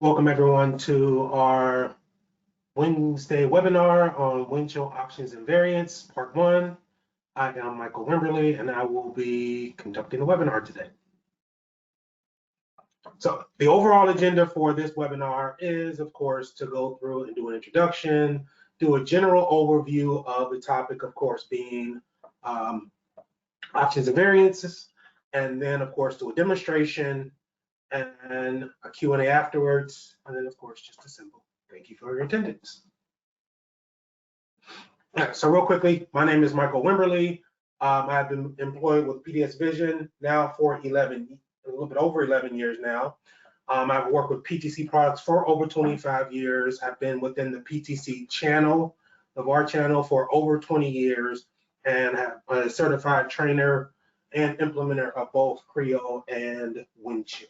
Welcome everyone to our Wednesday webinar on Windchill Options and Variants, Part 1. I am Michael Wimberly and I will be conducting the webinar today. So the overall agenda for this webinar is, of course, to go through and do an introduction, do a general overview of the topic, of course, being options and variances, and then, of course, do a demonstration and a Q&A afterwards, and then, of course, just a simple thank you for your attendance. All right, so real quickly, my name is Michael Wimberly. I've been employed with PDS Vision now for a little bit over 11 years now. I've worked with PTC products for over 25 years. I've been within the PTC channel of our channel for over 20 years and have a certified trainer and implementer of both Creo and Windchill.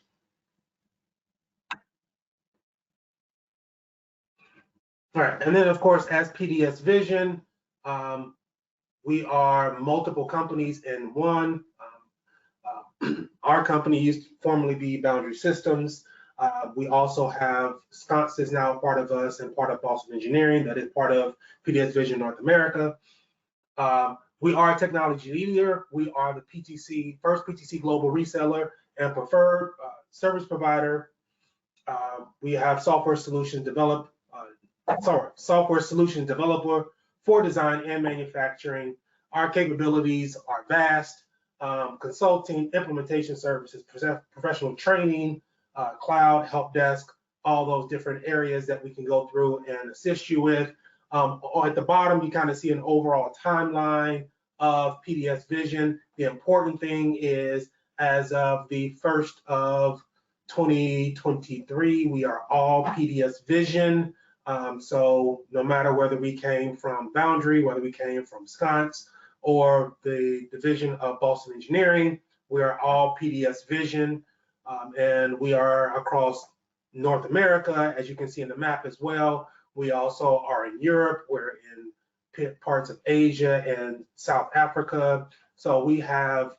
All right, and then of course, as PDS Vision, we are multiple companies in one. Our company used to formerly be Boundary Systems. We also have Sconces now part of us and part of Boston Engineering that is part of PDS Vision North America. We are a technology leader. We are the first PTC global reseller and preferred service provider. We have software solutions developer for design and manufacturing. Our capabilities are vast: consulting, implementation services, professional training, cloud, help desk, all those different areas that we can go through and assist you with. At the bottom, you kind of see an overall timeline of PDS Vision. The important thing is, as of the 1st of 2023, we are all PDS Vision. So no matter whether we came from Boundary, whether we came from Sconce or the division of Boston Engineering, we are all PDS Vision, and we are across North America, as you can see in the map as well. We also are in Europe, we're in parts of Asia and South Africa. So we have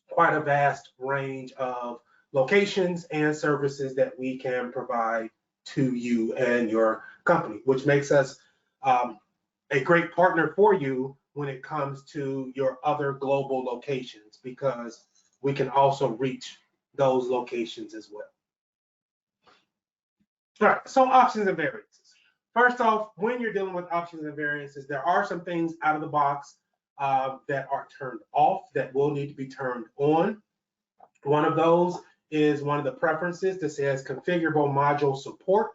quite a vast range of locations and services that we can provide to you and your company, which makes us a great partner for you when it comes to your other global locations, because we can also reach those locations as well. All right, so options and variances. First off, when you're dealing with options and variances, there are some things out of the box that are turned off that will need to be turned on. One of those is one of the preferences that says configurable module support.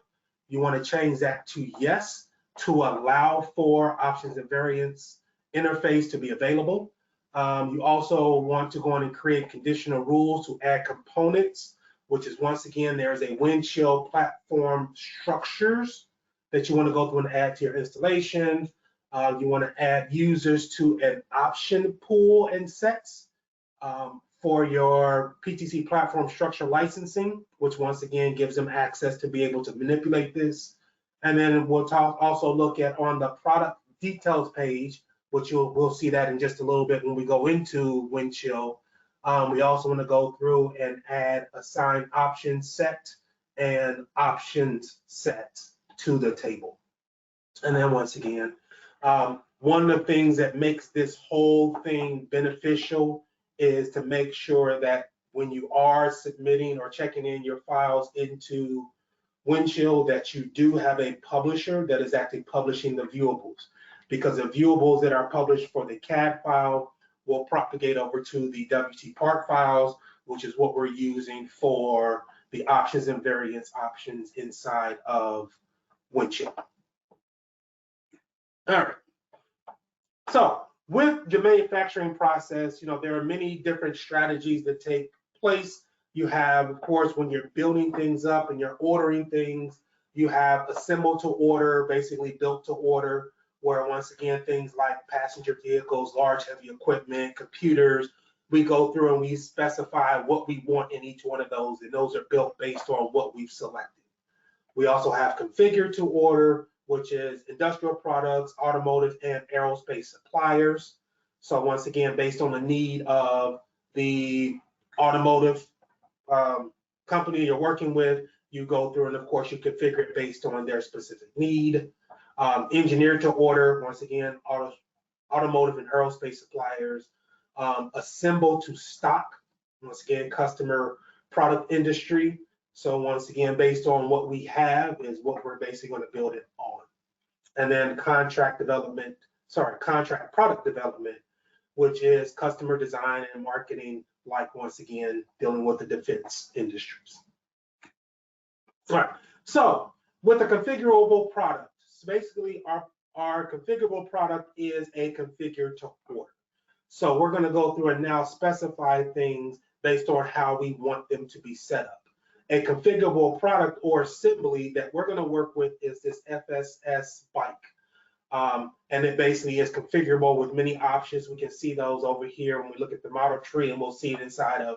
You want to change that to yes to allow for options and variants interface to be available. You also want to go in and create conditional rules to add components, which is, once again, there's a Windchill platform structures that you want to go through and add to your installation. You want to add users to an option pool and sets for your PTC platform structure licensing, which once again gives them access to be able to manipulate this. And then we'll also look at on the product details page, which we'll see that in just a little bit when we go into Windchill. We also want to go through and add assign option set and options set to the table. And then once again, one of the things that makes this whole thing beneficial is to make sure that when you are submitting or checking in your files into Windchill, that you do have a publisher that is actually publishing the viewables, because the viewables that are published for the CAD file will propagate over to the WT part files, which is what we're using for the options and variants options inside of Windchill. All right. So with the manufacturing process, there are many different strategies that take place. You have, of course, when you're building things up and you're ordering things, you have assemble to order, basically built to order, where once again, things like passenger vehicles, large heavy equipment, computers, we go through and we specify what we want in each one of those, and those are built based on what we've selected. We also have configure to order, which is industrial products, automotive, and aerospace suppliers. So once again, based on the need of the automotive company you're working with, you go through and of course you configure it based on their specific need. Engineered to order, once again, automotive and aerospace suppliers. Assemble to stock, once again, customer product industry. So once again, based on what we have is what we're basically going to build it on. And then contract product development, which is customer design and marketing, like once again, dealing with the defense industries. All right, so with a configurable product, so basically our configurable product is a configure to order. So we're going to go through and now specify things based on how we want them to be set up. A configurable product or assembly that we're going to work with is this FSS bike. And it basically is configurable with many options. We can see those over here when we look at the model tree, and we'll see it inside of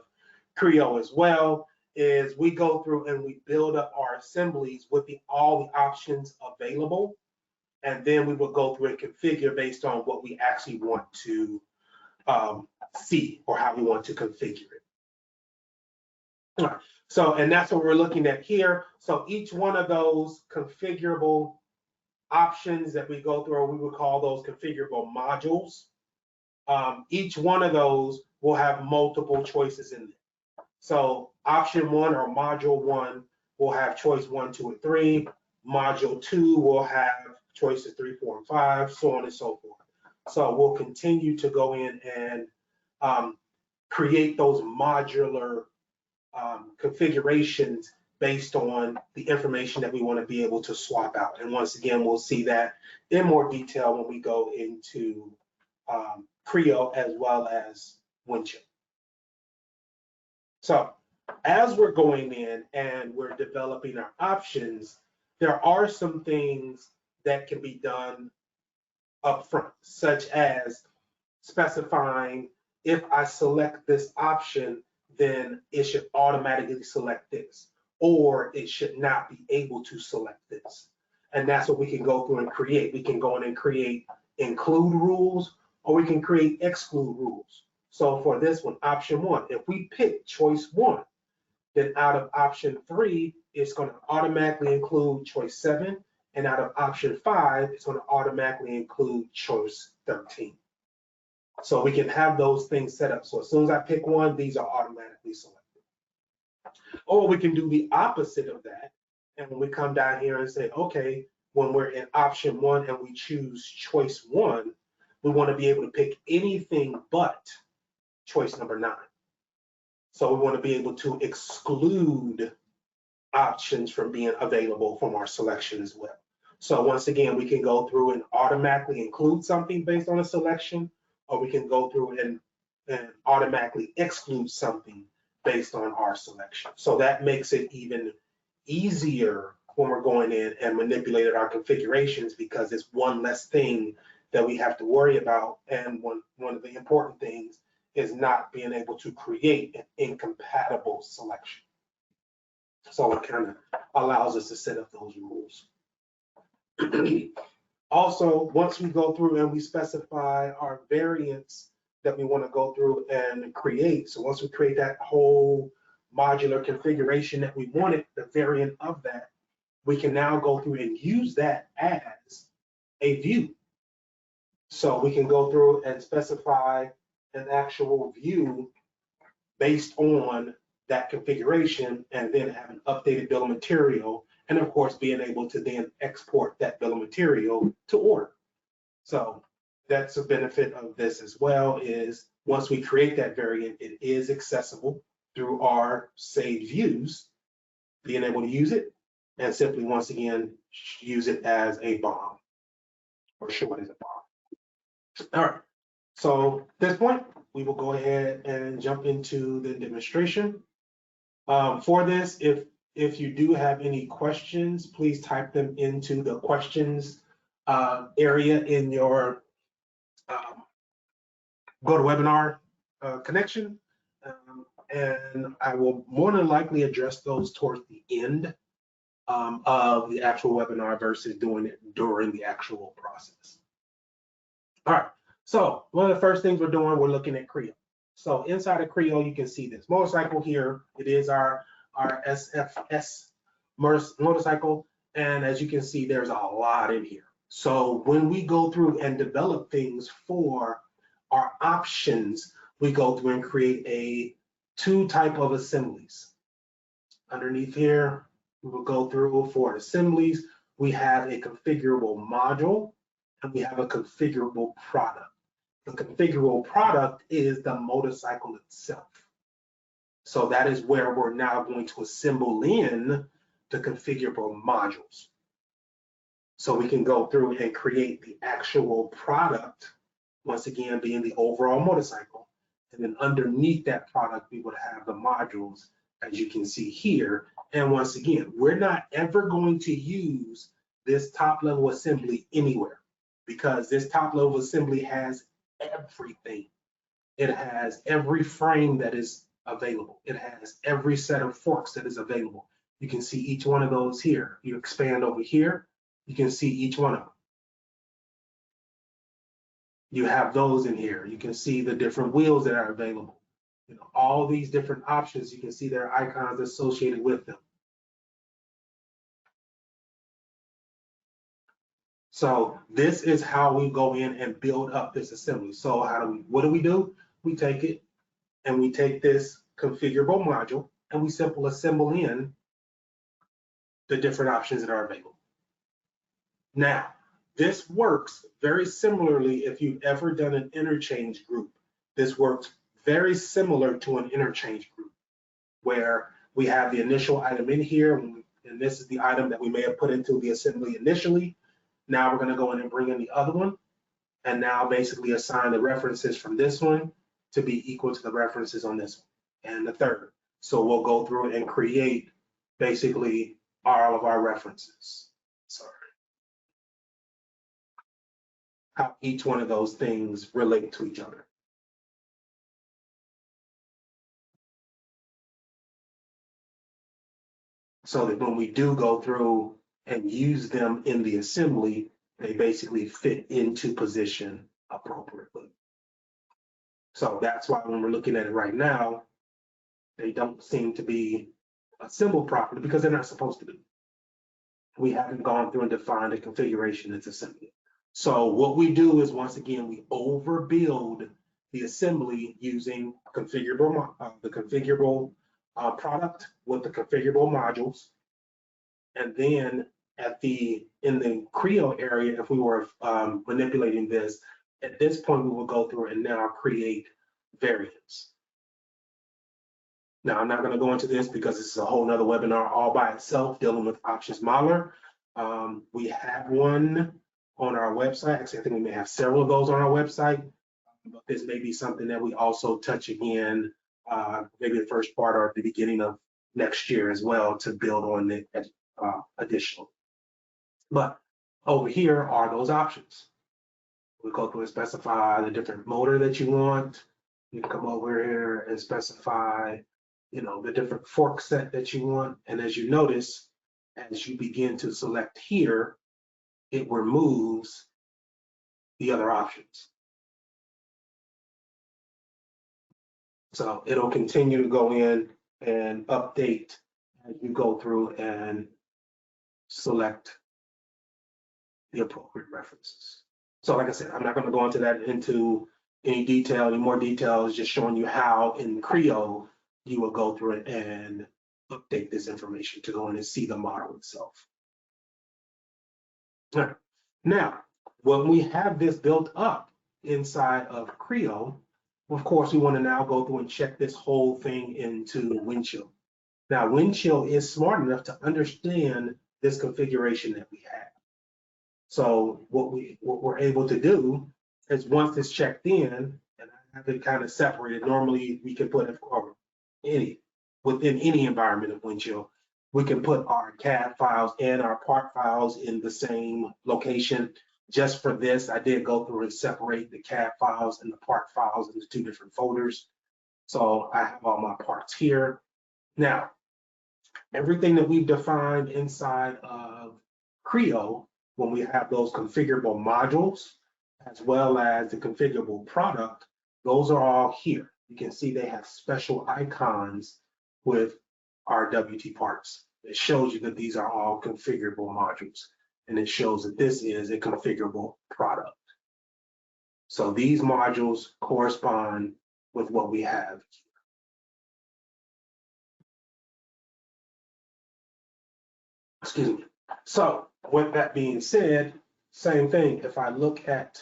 Creo as well. Is we go through and we build up our assemblies with all the options available, and then we will go through and configure based on what we actually want to see or how we want to configure it. All right. So, and that's what we're looking at here. So each one of those configurable options that we go through, we would call those configurable modules. Each one of those will have multiple choices in it. So option 1 or module 1 will have choice 1, 2, and 3. Module 2 will have choices 3, 4, and 5, so on and so forth. So we'll continue to go in and create those modular configurations based on the information that we want to be able to swap out. And once again, we'll see that in more detail when we go into Creo as well as Windchill. So as we're going in and we're developing our options, there are some things that can be done up front, such as specifying if I select this option, then it should automatically select this, or it should not be able to select this. And that's what we can go through and create. We can go in and create include rules, or we can create exclude rules. So for this one, option 1, if we pick choice 1, then out of option 3, it's going to automatically include choice 7, and out of option 5, it's going to automatically include choice 13. So we can have those things set up. So as soon as I pick one, these are automatically selected. Or we can do the opposite of that. And when we come down here and say, okay, when we're in option 1 and we choose choice 1, we want to be able to pick anything but choice number 9. So we want to be able to exclude options from being available from our selection as well. So once again, we can go through and automatically include something based on a selection, or we can go through and automatically exclude something based on our selection. So that makes it even easier when we're going in and manipulating our configurations, because it's one less thing that we have to worry about. And one of the important things is not being able to create an incompatible selection. So it kind of allows us to set up those rules. Also, once we go through and we specify our variants that we want to go through and create, so once we create that whole modular configuration that we wanted, the variant of that, we can now go through and use that as a view. So we can go through and specify an actual view based on that configuration, and then have an updated bill of material, and of course being able to then export that bill of material to order. So that's a benefit of this as well, is once we create that variant, it is accessible through our saved views, being able to use it, and simply once again use it as a BOM, or show it as a BOM. All right, so at this point we will go ahead and jump into the demonstration. For this, if you do have any questions, please type them into the questions area in your GoToWebinar connection, and I will more than likely address those towards the end of the actual webinar versus doing it during the actual process. All right, so one of the first things we're doing, we're looking at Creo. So inside of Creo, you can see this motorcycle here. It is our SFS motorcycle. And as you can see, there's a lot in here. So when we go through and develop things for our options, we go through and create two type of assemblies. Underneath here, we will go through for assemblies. We have a configurable module and we have a configurable product. The configurable product is the motorcycle itself. So that is where we're now going to assemble in the configurable modules. So we can go through and create the actual product, once again being the overall motorcycle. And then underneath that product, we would have the modules, as you can see here. And once again, we're not ever going to use this top level assembly anywhere because this top level assembly has everything. It has every frame that is available. It has every set of forks that is available. You can see each one of those here. You expand over here, you can see each one of them. You have those in here. You can see the different wheels that are available. You know, all these different options, you can see their icons associated with them. So this is how we go in and build up this assembly. So what do? We take it and we take this configurable module and we simply assemble in the different options that are available. Now, this works very similarly if you've ever done an interchange group. This works very similar to an interchange group where we have the initial item in here, and this is the item that we may have put into the assembly initially. Now we're going to go in and bring in the other one, and now basically assign the references from this one to be equal to the references on this one and the third. So we'll go through and create basically all of our references. Sorry. How each one of those things relate to each other. So that when we do go through and use them in the assembly, they basically fit into position appropriately. So that's why when we're looking at it right now, they don't seem to be assembled properly because they're not supposed to be. We haven't gone through and defined a configuration that's assembly. So what we do is, once again, we overbuild the assembly using configurable, the configurable product with the configurable modules. And then in the Creo area, if we were manipulating this, at this point, we will go through and now create variants. Now, I'm not going to go into this because this is a whole nother webinar all by itself dealing with options modeler. We have one on our website. Actually, I think we may have several of those on our website, but this may be something that we also touch again, maybe the first part or the beginning of next year as well to build on it additionally. But over here are those options. We go through and specify the different motor that you want. You can come over here and specify, you know, the different fork set that you want. And as you notice, as you begin to select here, it removes the other options. So it'll continue to go in and update as you go through and select the appropriate references. So like I said, I'm not going to go into that into any detail, any more details, just showing you how in Creo you will go through it and update this information to go in and see the model itself. All right. Now, when we have this built up inside of Creo, of course, we want to now go through and check this whole thing into Windchill. Now, Windchill is smart enough to understand this configuration that we have. So what we're able to do is, once it's checked in, and I have it kind of separated. Normally, we can put within any environment of Windchill, we can put our CAD files and our part files in the same location. Just for this, I did go through and separate the CAD files and the part files into two different folders. So I have all my parts here. Now, everything that we've defined inside of Creo, when we have those configurable modules, as well as the configurable product, those are all here. You can see they have special icons with our WT parts. it shows you that these are all configurable modules. And it shows that this is a configurable product. So these modules correspond with what we have. Excuse me. So with that being said, same thing. If I look at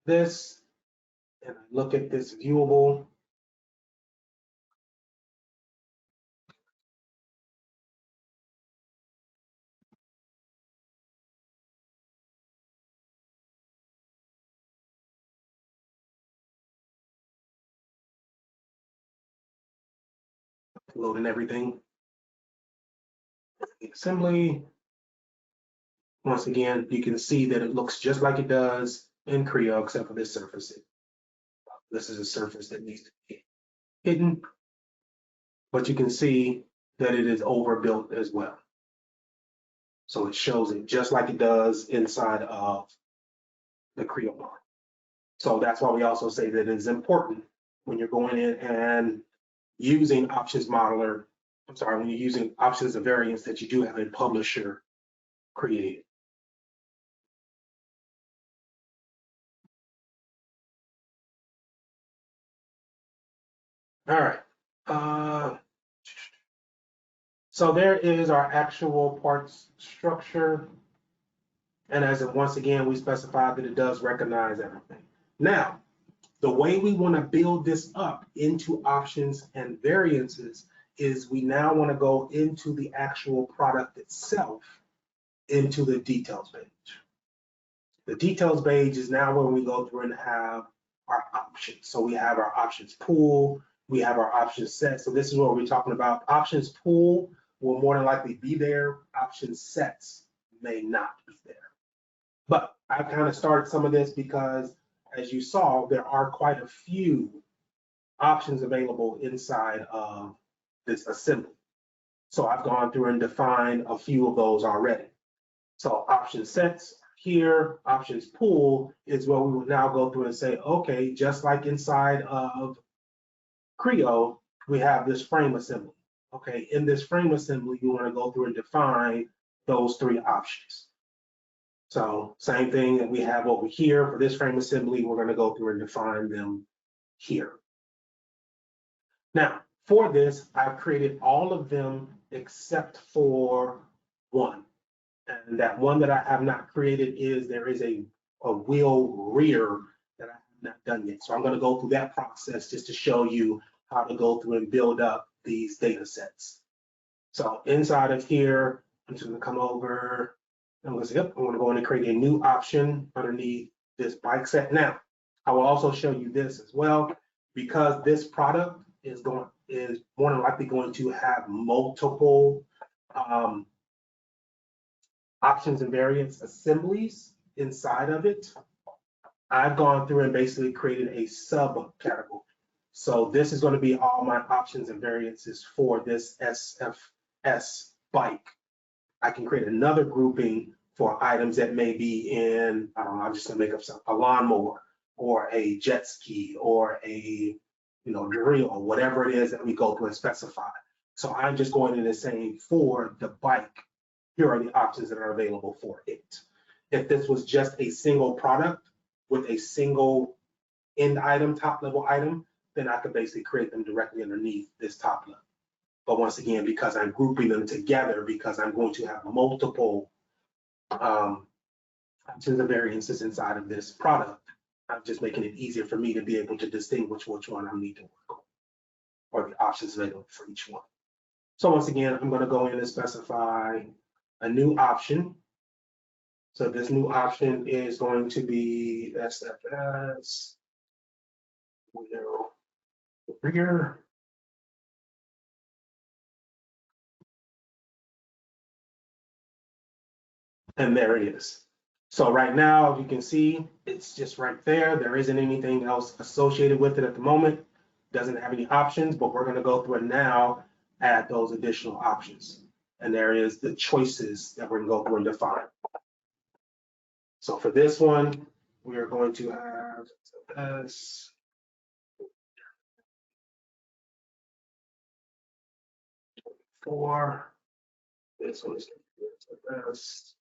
this and I look at this viewable, loading everything, assembly. Once again, you can see that it looks just like it does in Creo, except for this surface. This is a surface that needs to be hidden, but you can see that it is overbuilt as well. So it shows it just like it does inside of the Creo model. So that's why we also say that it is important when you're going in and using options modeler, when you're using options and variants, that you do have a publisher created. All right. So there is our actual parts structure. And as once again, we specified that it does recognize everything. Now, the way we want to build this up into options and variances is we now want to go into the actual product itself, into the details page. The details page is now where we go through and have our options. So we have our options pool, we have our options set. So this is what we're talking about. Options pool will more than likely be there. Options sets may not be there. But I kind of started some of this because, as you saw, there are quite a few options available inside of this assembly. So I've gone through and defined a few of those already. So option sets here, options pool is where we would now go through and say, okay, just like inside of Creo, we have this frame assembly. Okay, in this frame assembly, you want to go through and define those three options. So same thing that we have over here for this frame assembly, we're going to go through and define them here. Now, for this, I've created all of them except for one. And that one that I have not created is there is a wheel rear that I have not done yet. So I'm going to go through that process just to show you how to go through and build up these data sets. So inside of here, I'm just going to come over. I'm going to say, yep, I'm going to go in and create a new option underneath this bike set. Now, I will also show you this as well, because this product is more than likely going to have multiple options and variants assemblies inside of it. I've gone through and basically created a subcategory. So this is going to be all my options and variances for this SFS bike. I can create another grouping for items that may be in, I don't know, I'm just gonna make up something, a lawnmower or a jet ski or a drill or whatever it is that we go through and specify. So I'm just going in and saying for the bike, here are the options that are available for it. If this was just a single product with a single end item, top level item, then I could basically create them directly underneath this top level. But once again, because I'm grouping them together, because I'm going to have multiple options and variances inside of this product, I'm just making it easier for me to be able to distinguish which one I need to work on, or the options available for each one. So once again, I'm going to go in and specify a new option. So this new option is going to be SFS wheel rear. And there it is. So right now, you can see it's just right there. There isn't anything else associated with it at the moment. Doesn't have any options, but we're going to go through and now add those additional options. And there is the choices that we're going to go through and define. So for this one, we are going to have S. For This one is the best.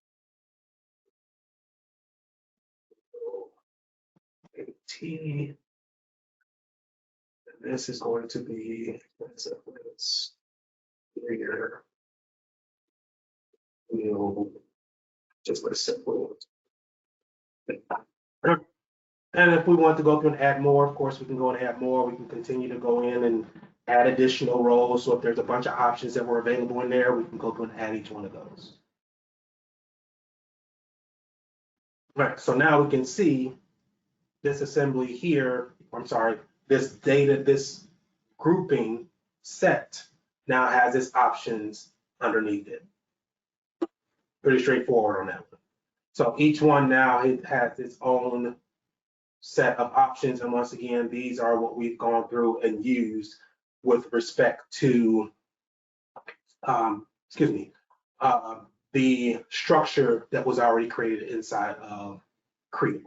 80. And this is going to be, let's bigger. We'll just let simple. And if we want to go through and add more, of course, we can go and add more. We can continue to go in and add additional rows. So if there's a bunch of options that were available in there, we can go through and add each one of those. Right, so now we can see this assembly here, I'm sorry, this data, this grouping set now has its options underneath it. Pretty straightforward on that one. So each one now it has its own set of options. And once again, these are what we've gone through and used with respect to, the structure that was already created inside of Creo.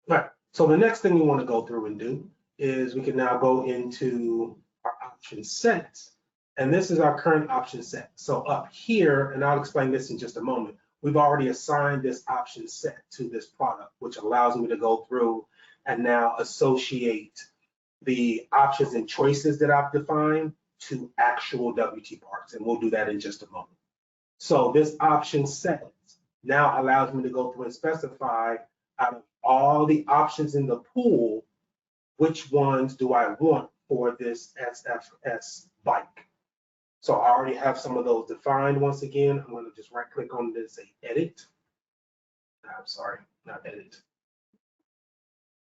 All right, so the next thing we want to go through and do is we can now go into our option sets. And this is our current option set. So up here, and I'll explain this in just a moment, we've already assigned this option set to this product, which allows me to go through and now associate the options and choices that I've defined to actual WT parts. And we'll do that in just a moment. So this option set now allows me to go through and specify out of all the options in the pool, which ones do I want for this SFS bike? So I already have some of those defined. Once again, I'm going to just right click on this, say edit. I'm sorry, not edit.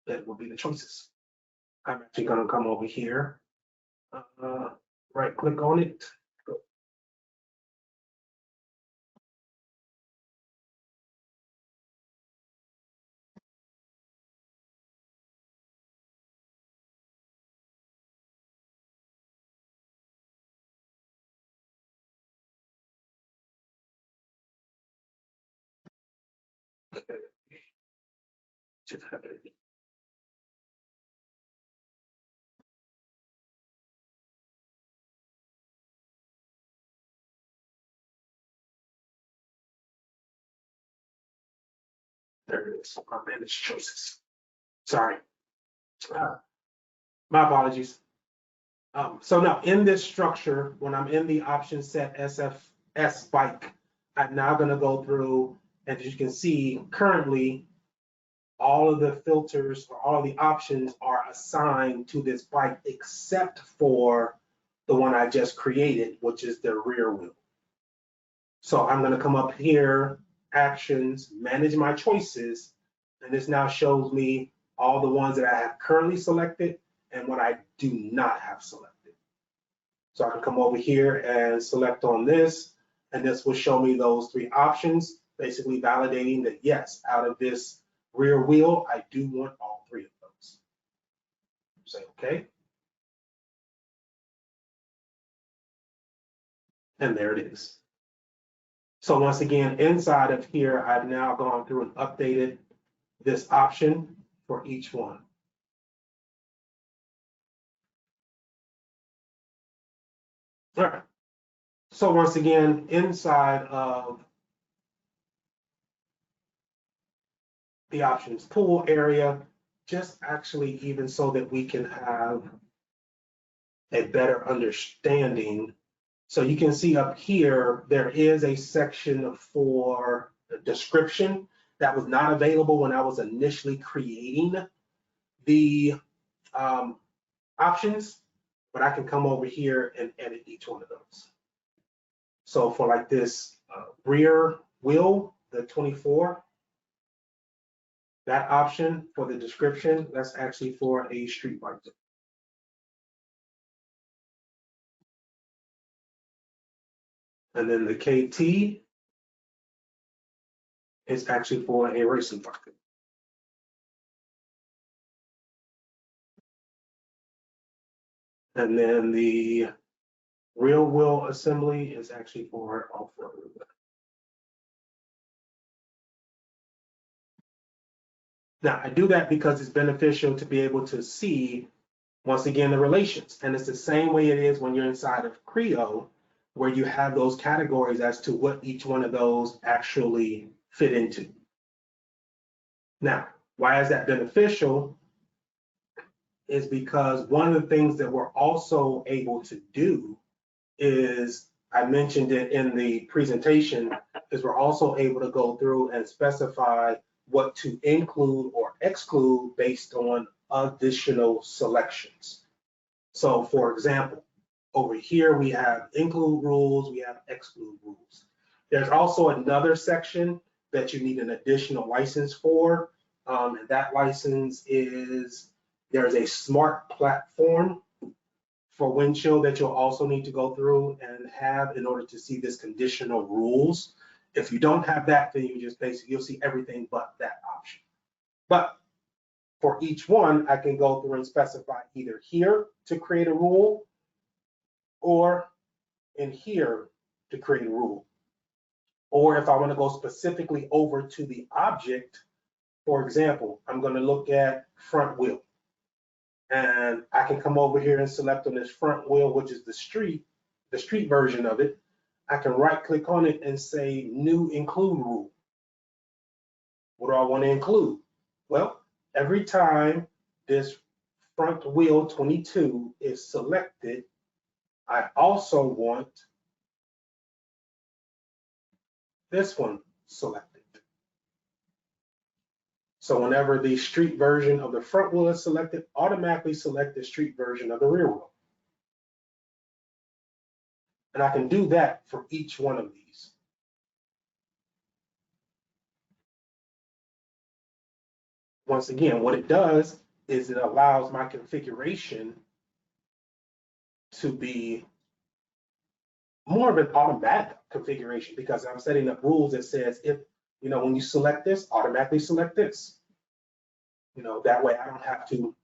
That will be the choices. I'm actually going to come over here, right click on it. Go. Okay. Should have it. There it is. I manage choices. Sorry. My apologies. So now in this structure, when I'm in the option set SFS bike, I'm now going to go through, and as you can see, currently, all of the filters or all of the options are assigned to this bike except for the one I just created, which is the rear wheel. So I'm going to come up here, actions, manage my choices, and this now shows me all the ones that I have currently selected and what I do not have selected. So I can come over here and select on this, and this will show me those three options, basically validating that yes, out of this rear wheel, I do want all three of those. Say okay. And there it is. So once again, inside of here, I've now gone through and updated this option for each one. All right. So once again, inside of the options pool area, just actually even so that we can have a better understanding. So you can see up here, there is a section for the description that was not available when I was initially creating the options, but I can come over here and edit each one of those. So for like this rear wheel, the 24, that option for the description, that's actually for a street bike. And then the KT is actually for a racing bike. And then the rear wheel assembly is actually for off-road. Now, I do that because it's beneficial to be able to see, once again, the relations. And it's the same way it is when you're inside of Creo. where you have those categories as to what each one of those actually fit into. Now, why is that beneficial? Is because one of the things that we're also able to do is, I mentioned it in the presentation, is we're also able to go through and specify what to include or exclude based on additional selections. So for example, over here we have include rules, we have exclude rules. There's also another section that you need an additional license for, and that license is, there's a smart platform for Windchill that you'll also need to go through and have in order to see this conditional rules. If you don't have that, then you just basically, you'll see everything but that option. But for each one, I can go through and specify either here to create a rule or in here to create a rule. Or if I want to go specifically over to the object, for example, I'm going to look at front wheel. And I can come over here and select on this front wheel, which is the street version of it. I can right click on it and say new include rule. What do I want to include? Well, every time this front wheel 22 is selected, I also want this one selected. So whenever the street version of the front wheel is selected, automatically select the street version of the rear wheel. And I can do that for each one of these. Once again, what it does is it allows my configuration to be more of an automatic configuration, because I'm setting up rules that says, if, you know, when you select this, automatically select this. You know, that way I don't have to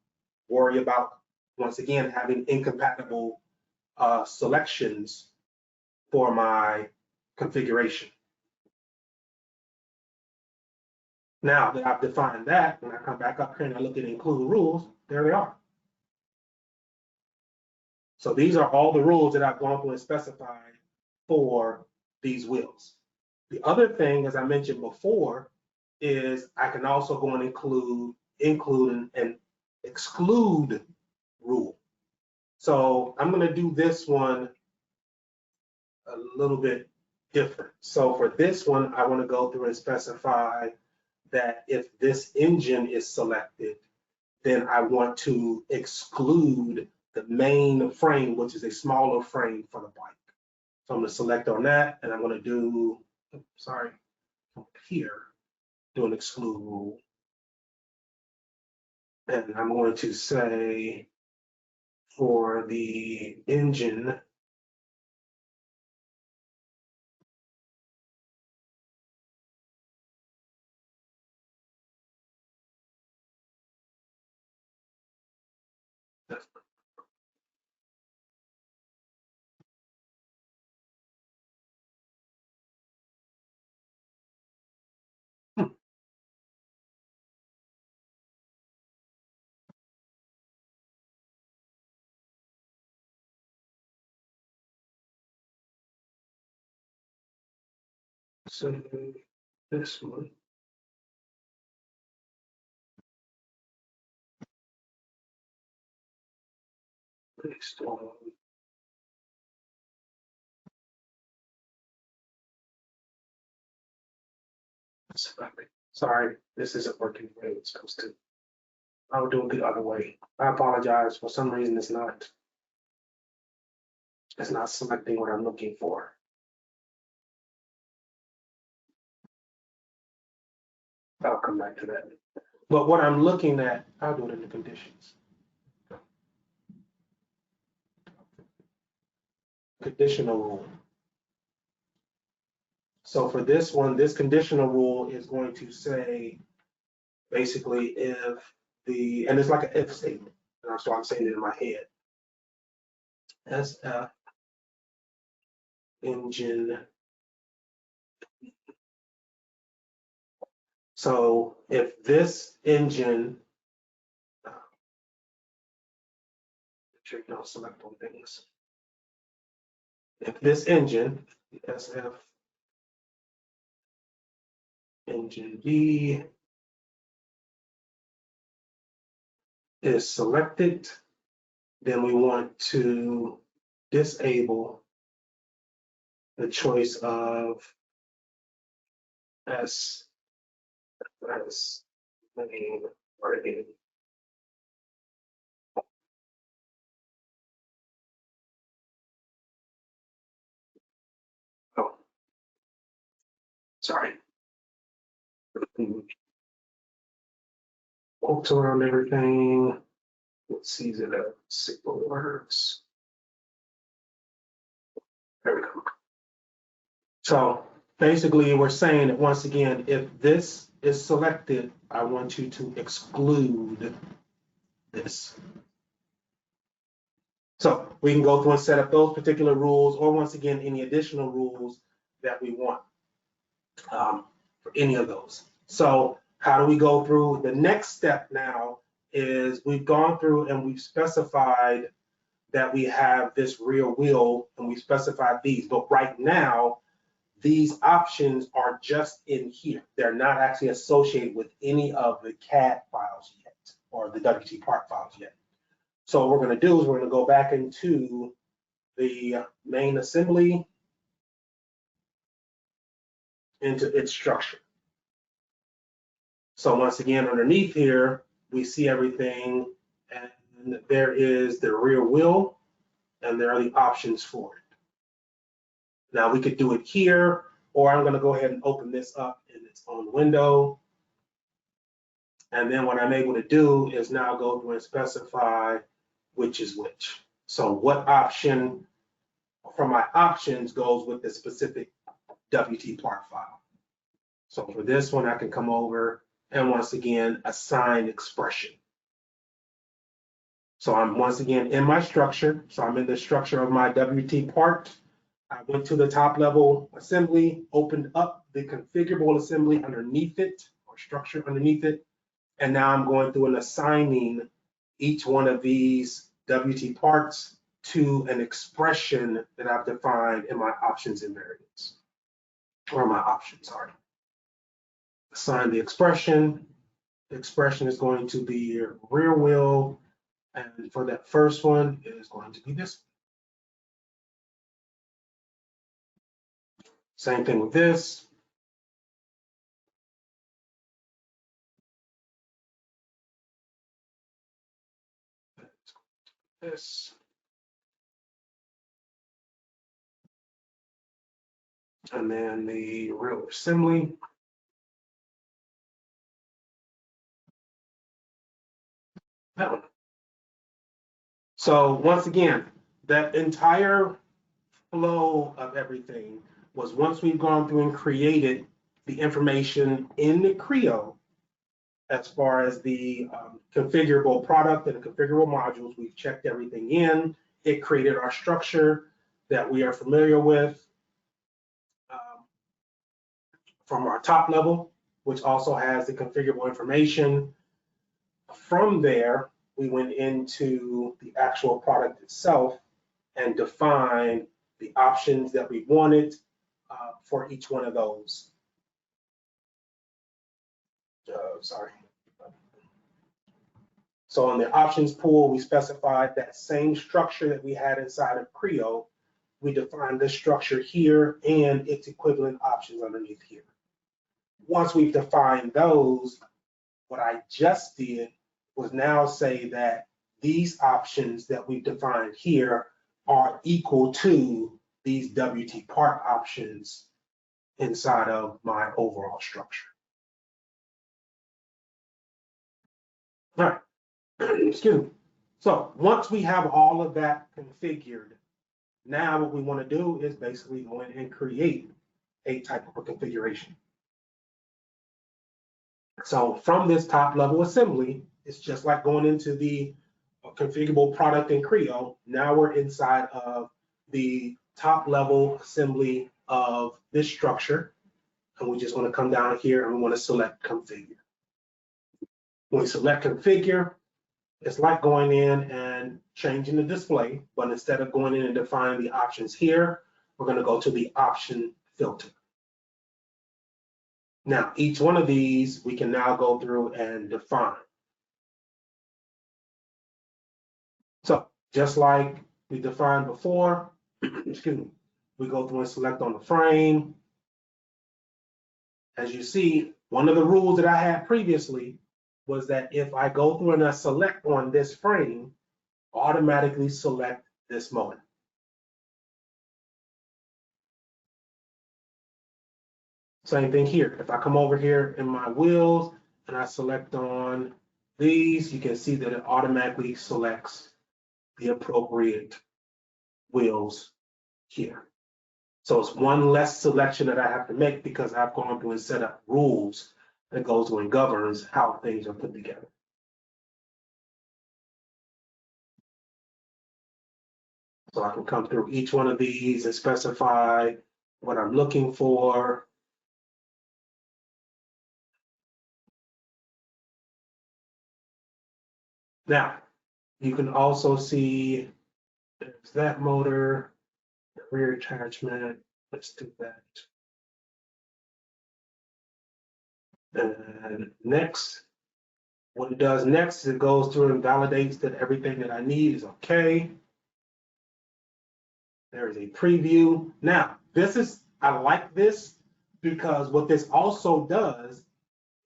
worry about, once again, having incompatible selections for my configuration. Now that I've defined that, when I come back up here and I look at include rules, there they are. So these are all the rules that I've gone through and specified for these wheels. The other thing, as I mentioned before, is I can also go and include and exclude rule. So I'm going to do this one a little bit different. So for this one, I want to go through and specify that if this engine is selected, then I want to exclude the main frame, which is a smaller frame for the bike. So I'm going to select on that, and I'm going to do, sorry, from here, do an exclude rule. And I'm going to say for the engine, so this one. Based on sorry, this isn't working the way it's supposed to. I'll do it the other way. I apologize. For some reason, it's not selecting what I'm looking for. I'll come back to that. But what I'm looking at, I'll do it in the conditions. Conditional rule. So for this one, this conditional rule is going to say, basically, if the, and it's like an if statement, and that's why I'm saying it in my head. SF engine. So if this engine, make sure you don't select on things. if this engine, the SF engine D, is selected, then we want to disable the choice of S as main target. Oh, sorry. Quotes around everything. Let's see that a signal works. There we go. So basically, we're saying that once again, if this is selected, I want you to exclude this. So we can go through and set up those particular rules, or once again, any additional rules that we want for any of those. So how do we go through? The next step now is we've gone through and we've specified that we have this rear wheel and we specified these, but right now, these options are just in here. They're not actually associated with any of the CAD files yet, or the WT part files yet. So what we're going to do is we're going to go back into the main assembly, into its structure. So once again, underneath here, we see everything, and there is the rear wheel, and there are the options for it. Now we could do it here, or I'm going to go ahead and open this up in its own window. And then what I'm able to do is now go through and specify which is which. So what option from my options goes with the specific WT part file. So for this one, I can come over and once again, assign expression. So I'm once again in my structure. So I'm in the structure of my WT part. I went to the top level assembly, opened up the configurable assembly underneath it, or structure underneath it. And now I'm going through and assigning each one of these WT parts to an expression that I've defined in my options and variants, or my options, sorry. Assign the expression. The expression is going to be your rear wheel. And for that first one, it is going to be this one. Same thing with this. This. And then the rear assembly. That one. So once again, that entire flow of everything was once we've gone through and created the information in the Creo, as far as the configurable product and the configurable modules, we've checked everything in. It created our structure that we are familiar with from our top level, which also has the configurable information. From there, we went into the actual product itself and defined the options that we wanted for each one of those. Sorry. So on the options pool, we specified that same structure that we had inside of Creo. We defined this structure here and its equivalent options underneath here. Once we've defined those, what I just did was now say that these options that we've defined here are equal to these WT part options inside of my overall structure. All right. Excuse me. So once we have all of that configured, now what we want to do is basically go in and create a type of a configuration. So from this top level assembly, it's just like going into the configurable product in Creo. Now we're inside of the top level assembly of this structure. And we just want to come down here and we want to select configure. When we select configure, it's like going in and changing the display, but instead of going in and defining the options here, we're going to go to the option filter. Now, each one of these, we can now go through and define. So just like we defined before, excuse me, we go through and select on the frame. As you see, one of the rules that I had previously was that if I go through and I select on this frame, automatically select this moment. Same thing here. If I come over here in my wheels and I select on these, you can see that it automatically selects the appropriate wheels here. So it's one less selection that I have to make because I've gone through and set up rules that goes through and governs how things are put together. So I can come through each one of these and specify what I'm looking for. Now, you can also see there's that motor, the rear attachment. Let's do that. And next, what it does next is it goes through and validates that everything that I need is okay. There is a preview. Now, I like this because what this also does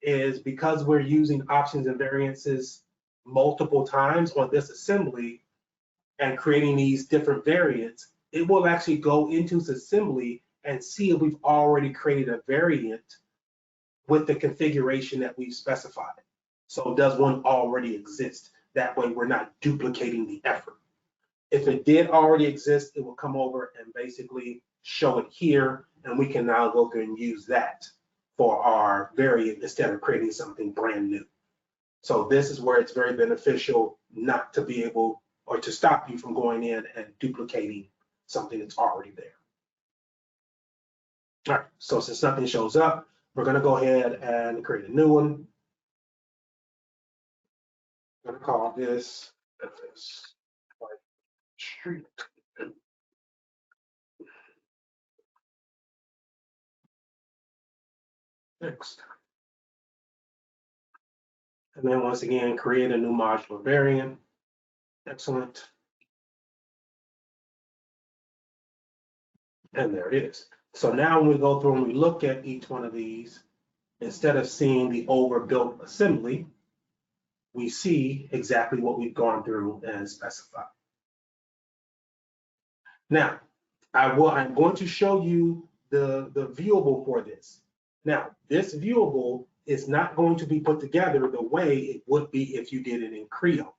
is because we're using options and variances multiple times on this assembly and creating these different variants, it will actually go into this assembly and see if we've already created a variant with the configuration that we've specified. So does one already exist? That way we're not duplicating the effort. If it did already exist, it will come over and basically show it here, and we can now go through and use that for our variant instead of creating something brand new. So this is where it's very beneficial not to be able or to stop you from going in and duplicating something that's already there. All right, so since nothing shows up, we're going to go ahead and create a new one. I'm going to call this street. Next. And then once again, create a new modular variant. Excellent. And there it is. So now when we go through and we look at each one of these, instead of seeing the overbuilt assembly, we see exactly what we've gone through and specified. Now, I'm going to show you the viewable for this. Now, this viewable is not going to be put together the way it would be if you did it in Creo.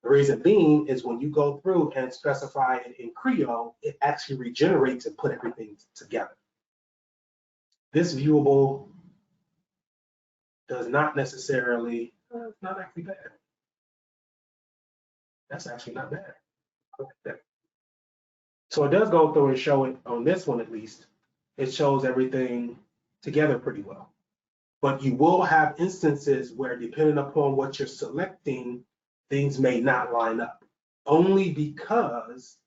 The reason being is when you go through and specify it in Creo, it actually regenerates and put everything together. This viewable does not necessarily, it's not actually bad. That's actually not bad. I like that. So it does go through and show it on this one at least. It shows everything together pretty well. But you will have instances where depending upon what you're selecting, things may not line up. Only because,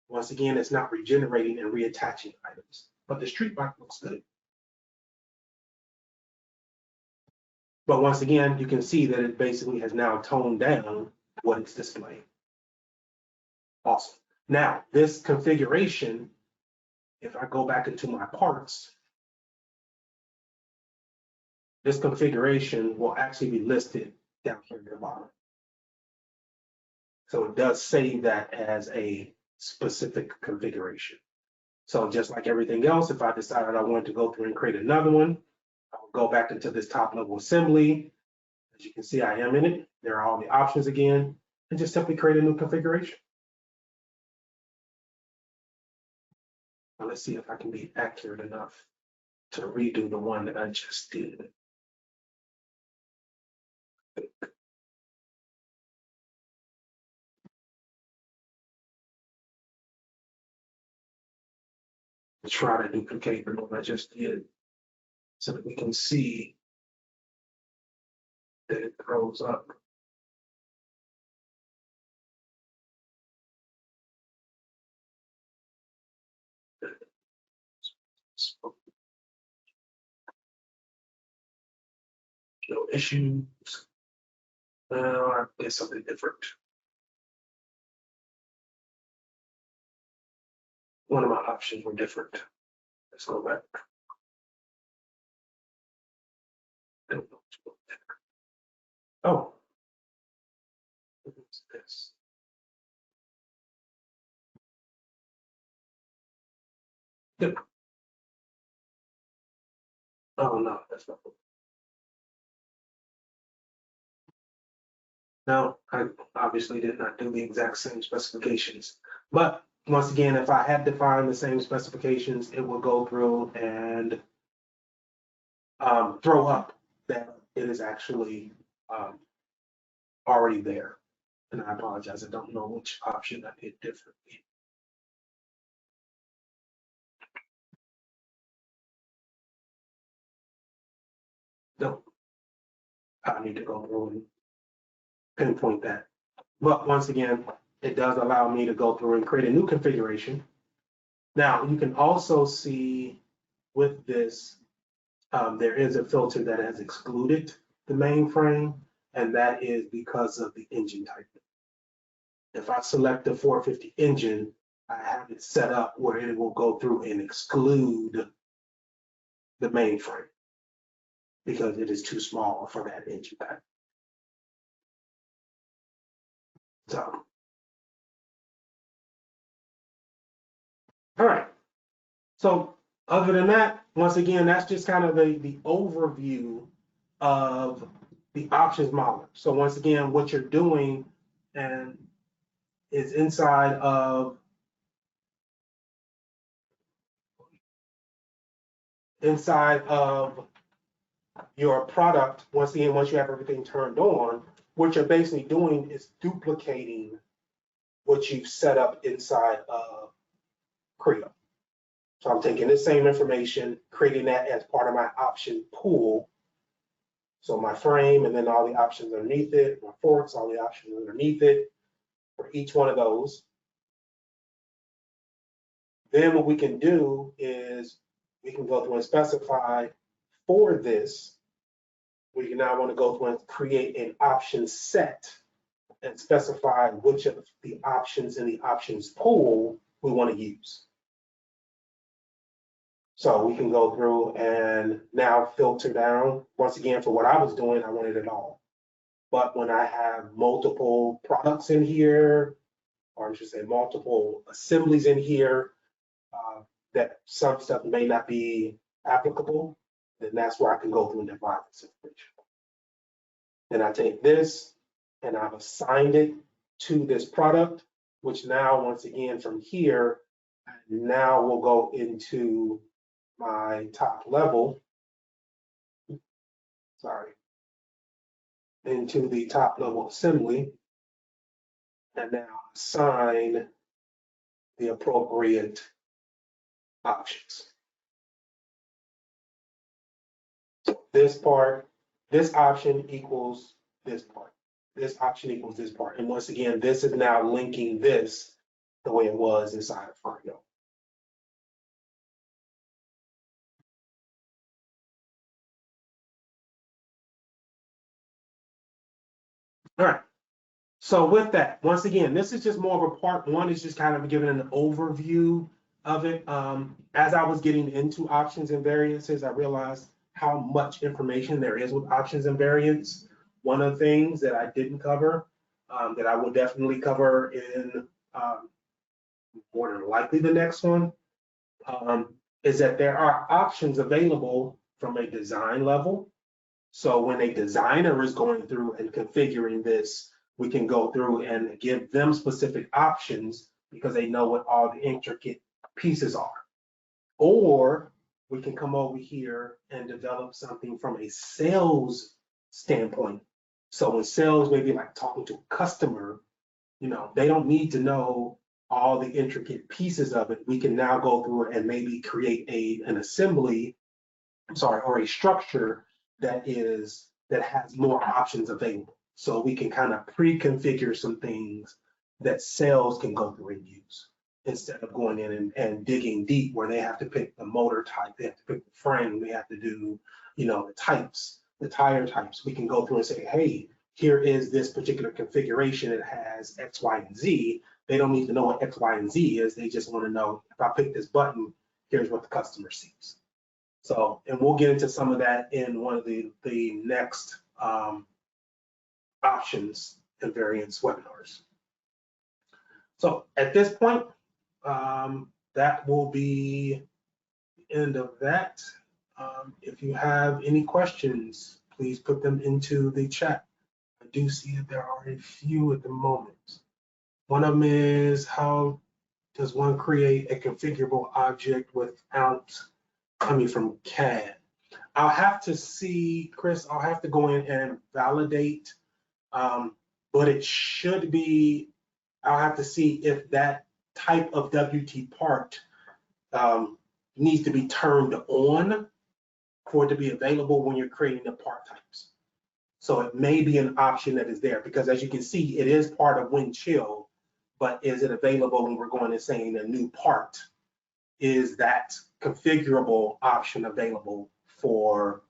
once again, it's not regenerating and reattaching items. But the street bike looks good. But once again, you can see that it basically has now toned down what it's displaying. Awesome. Now, this configuration, if I go back into my parts, this configuration will actually be listed down here at the bottom. So it does save that as a specific configuration. So just like everything else, if I decided I wanted to go through and create another one, I'll go back into this top level assembly. As you can see, I am in it. There are all the options again, and just simply create a new configuration. Now let's see if I can be accurate enough to redo the one that I just did. Try to duplicate the one I just did so that we can see that it throws up. No issues. I did something different. One of my options were different. Let's go back. Oh. What's this? Yep. Oh no, that's not. No, I obviously did not do the exact same specifications. But once again, if I had defined the same specifications, it will go through and throw up that it is actually already there. And I apologize, I don't know which option I did differently. No, I need to go through and pinpoint that. But once again, it does allow me to go through and create a new configuration. Now, you can also see with this, there is a filter that has excluded the mainframe, and that is because of the engine type. If I select the 450 engine, I have it set up where it will go through and exclude the mainframe because it is too small for that engine type. So, all right. So other than that, once again, that's just kind of the overview of the options modeler. So once again, what you're doing and is inside of your product. Once again, once you have everything turned on, what you're basically doing is duplicating what you've set up inside of Creo. So I'm taking this same information, creating that as part of my option pool. So my frame, and then all the options underneath it, my forks, all the options underneath it for each one of those. Then what we can do is we can go through and specify for this, we can now want to go through and create an option set and specify which of the options in the options pool we want to use. So we can go through and now filter down. Once again, for what I was doing, I wanted it all. But when I have multiple products in here, or I should say multiple assemblies in here, that some stuff may not be applicable, then that's where I can go through and divide this information. Then I take this and I've assigned it to this product, which now, once again, from here, now we'll go into my top level, into the top level assembly, and now assign the appropriate options. So this part, this option equals this part. This option equals this part. And once again, this is now linking this the way it was inside of Creo. All right. So with that, once again, this is just more of a part one. It's just kind of giving an overview of it. As I was getting into options and variances, I realized how much information there is with options and variants. One of the things that I didn't cover, that I will definitely cover in more than likely the next one, is that there are options available from a design level. So when a designer is going through and configuring this, we can go through and give them specific options because they know what all the intricate pieces are. Or we can come over here and develop something from a sales standpoint. So when sales may be like talking to a customer, you know, they don't need to know all the intricate pieces of it. We can now go through and maybe create an assembly, or a structure that has more options available. So we can kind of pre-configure some things that sales can go through and use. instead of going in and digging deep where they have to pick the motor type, they have to pick the frame, they have to do, the types, the tire types. We can go through and say, hey, here is this particular configuration. It has X, Y, and Z. They don't need to know what X, Y, and Z is. They just want to know, if I pick this button, here's what the customer sees. So, and we'll get into some of that in one of the next options and variants webinars. So at this point, that will be the end of that. If you have any questions, please put them into the chat. I do see that there are a few at the moment. One of them is, how does one create a configurable object without coming from CAD? I'll have to see, Chris, I'll have to go in and validate, but it should be, I'll have to see if that type of WT part needs to be turned on for it to be available when you're creating the part types. So it may be an option that is there, because as you can see, it is part of Windchill, but is it available when we're going and saying a new part? Is that configurable option available for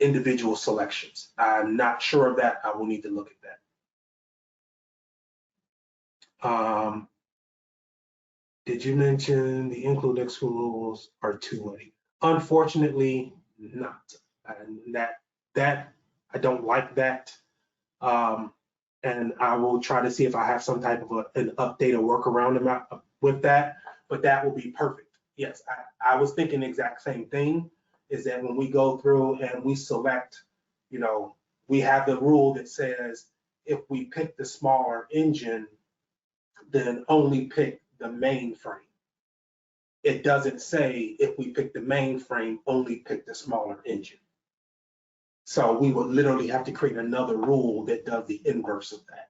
individual selections? I'm not sure of that. I will need to look at that. Did you mention the include exclude rules are two-way? Unfortunately, not. And that I don't like that. And I will try to see if I have some type of an update or workaround with that, but that will be perfect. Yes, I was thinking the exact same thing, is that when we go through and we select, we have the rule that says if we pick the smaller engine, then only pick the main frame. It doesn't say if we pick the main frame, only pick the smaller engine. So we would literally have to create another rule that does the inverse of that.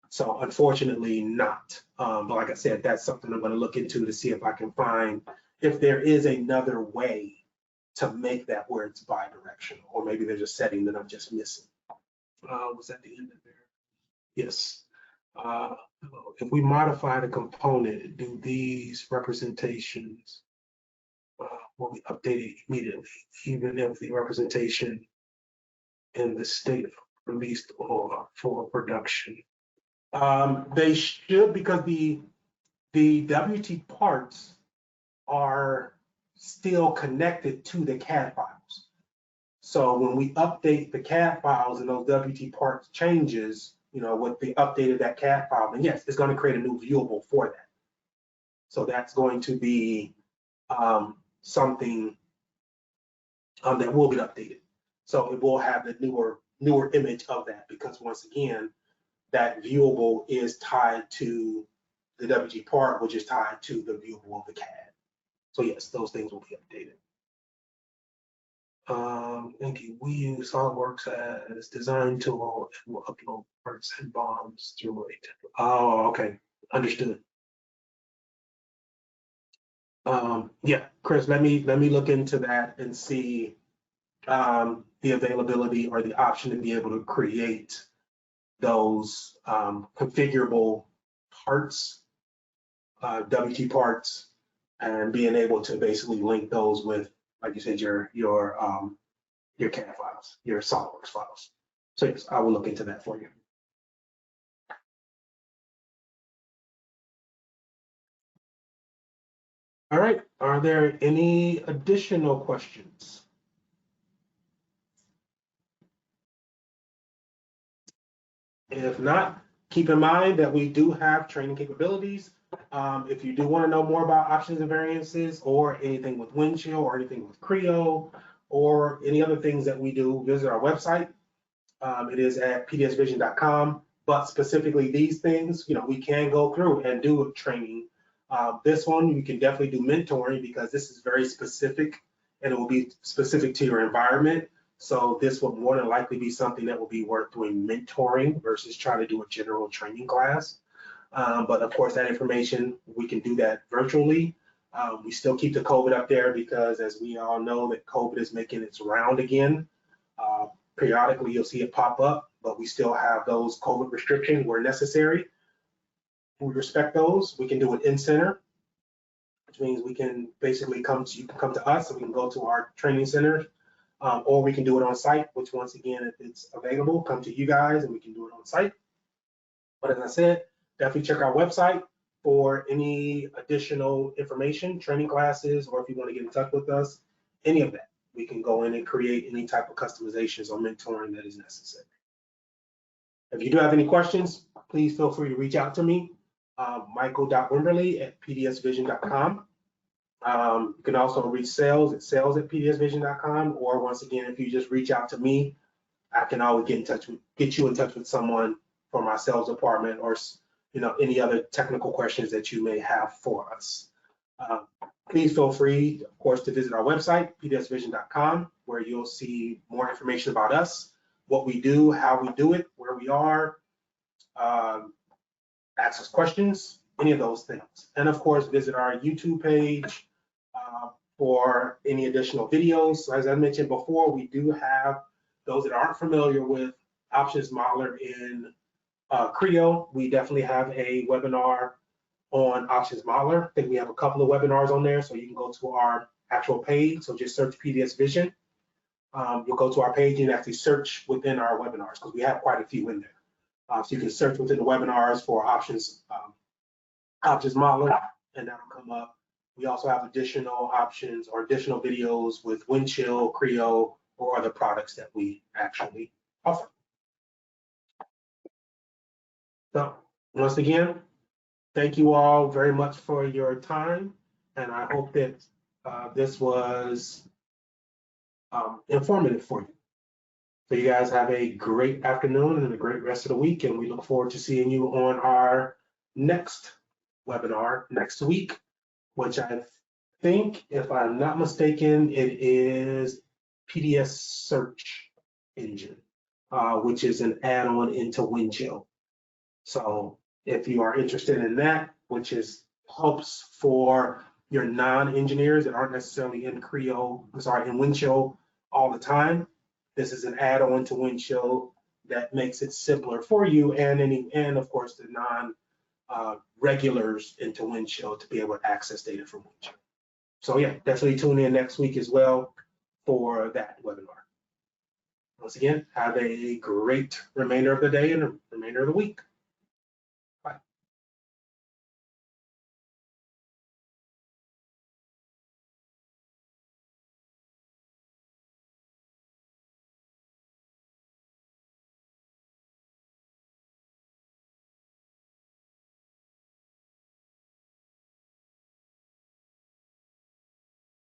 So unfortunately not. But like I said, that's something I'm going to look into to see if I can find if there is another way to make that where it's bi-directional, or maybe there's a setting that I'm just missing. Was that the end of there? Yes. If we modify the component, do these representations will be updated immediately, even if the representation in the state released or for production? They should, because the WT parts are still connected to the CAD files. So when we update the CAD files and those WT parts changes, with the updated that CAD file, then yes, it's going to create a new viewable for that. So that's going to be something that will get updated. So it will have the newer image of that, because once again, that viewable is tied to the WT part, which is tied to the viewable of the CAD. So yes, those things will be updated. Thank you. We use SolidWorks as design tool and we'll upload parts and bombs through a template. Oh, okay, understood. Yeah, Chris, let me look into that and see the availability or the option to be able to create those configurable parts, WT parts, and being able to basically link those with, like you said, your CAD files, your SolidWorks files. So yes, I will look into that for you. All right, are there any additional questions? If not, keep in mind that we do have training capabilities. If you do want to know more about options and variances, or anything with Windchill, or anything with Creo, or any other things that we do, visit our website. It is at PDSVision.com. But specifically these things, we can go through and do training. This one, you can definitely do mentoring, because this is very specific and it will be specific to your environment. So this will more than likely be something that will be worth doing mentoring versus trying to do a general training class. But of course, that information, we can do that virtually. We still keep the COVID up there, because as we all know that COVID is making its round again. Periodically, you'll see it pop up, but we still have those COVID restrictions where necessary. We respect those. We can do it in center, which means we can basically you can come to us and we can go to our training center, or we can do it on site, which once again, if it's available, come to you guys and we can do it on site. But as I said, definitely check our website for any additional information, training classes, or if you want to get in touch with us, any of that. We can go in and create any type of customizations or mentoring that is necessary. If you do have any questions, please feel free to reach out to me, michael.wimberly@pdsvision.com. You can also reach sales@pdsvision.com, or once again, if you just reach out to me, I can always get you in touch with someone from our sales department, or any other technical questions that you may have for us. Please feel free, of course, to visit our website, pdsvision.com, where you'll see more information about us, what we do, how we do it, where we are, ask us questions, any of those things. And of course, visit our YouTube page for any additional videos. So as I mentioned before, we do have those that aren't familiar with Options Modeler in Creo. We definitely have a webinar on Options Modeler. I think we have a couple of webinars on there, so you can go to our actual page. So just search PDS Vision. You'll go to our page and actually search within our webinars, because we have quite a few in there. So you can search within the webinars for Options Modeler, and that'll come up. We also have additional options or additional videos with Windchill, Creo, or other products that we actually offer. So once again, thank you all very much for your time, and I hope that this was informative for you. So you guys have a great afternoon and a great rest of the week, and we look forward to seeing you on our next webinar next week, which I think, if I'm not mistaken, it is PDS Search Engine, which is an add-on into Windchill. So if you are interested in that, which helps for your non-engineers that aren't necessarily in Windchill all the time, this is an add-on to Windchill that makes it simpler for you and of course the regulars into Windchill to be able to access data from Windchill. So yeah, definitely tune in next week as well for that webinar. Once again, have a great remainder of the day and a remainder of the week.